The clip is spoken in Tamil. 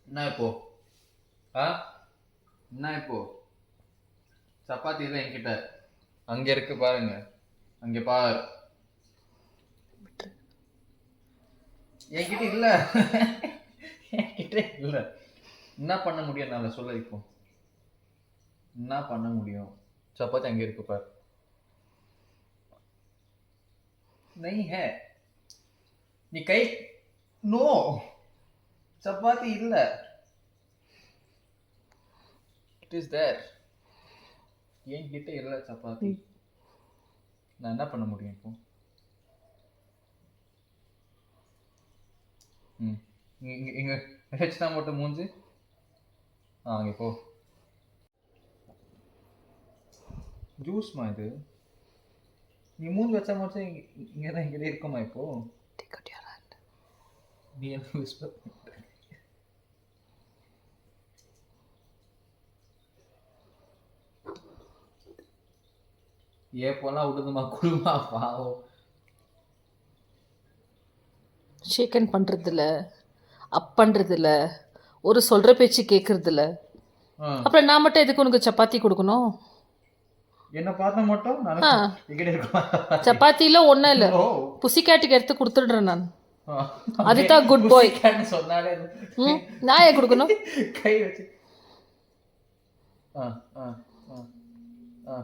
என்ன இப்போ? ஆ என்ன இப்போ? சப்பாத்தி தான் என்கிட்ட. அங்க இருக்கு பாருங்க. அங்க பார். என்கிட்ட இல்ல. என்கிட்ட இல்ல. என்ன பண்ண முடியும் என்னால சொல்ல இப்போ? என்ன பண்ண முடியும்? சப்பாத்தி அங்க இருக்கு பார். नहीं है. நீ கை நோ. சப்பாத்தி இல்ல. It is there. என்கிட்ட இல்ல சப்பாத்தி. நான் என்ன பண்ண முடியும் இப்போ? ம். இங்க வச்சுட்டா மட்டும் மூஞ்சி. அங்கே போ. ஜூஸ்மா இது? நீ மூஞ்சி வச்சா மட்டும் இங்கே தான் இங்கே இருக்குமா இப்போ? நீ என்ன whisper பண்ற? ஏப்போலாம் விடுதுமா குடுமா பாவம். ஷேக்கன் பண்ணுறதில்ல, அப் பண்ணுறதில்ல, ஒரு சொல்கிற பேச்சு கேட்குறதில்ல. அப்புறம் நான் மட்டும் எதுக்கு உனக்கு சப்பாத்தி கொடுக்கணும்? என்ன பார்த்தா மட்டும் ஆ எங்கிட்ட இருக்குமா? சப்பாத்தியில் ஒன்றும் இல்லை, ஓ புசிக்காட்டுக்கு எடுத்து கொடுத்துடுறேன் நான். அதுதான் குட் பாய். சொன்னாலே ம் நான் ஏன் கொடுக்கணும்? கை வச்சு ஆ ஆ ஆ ஆ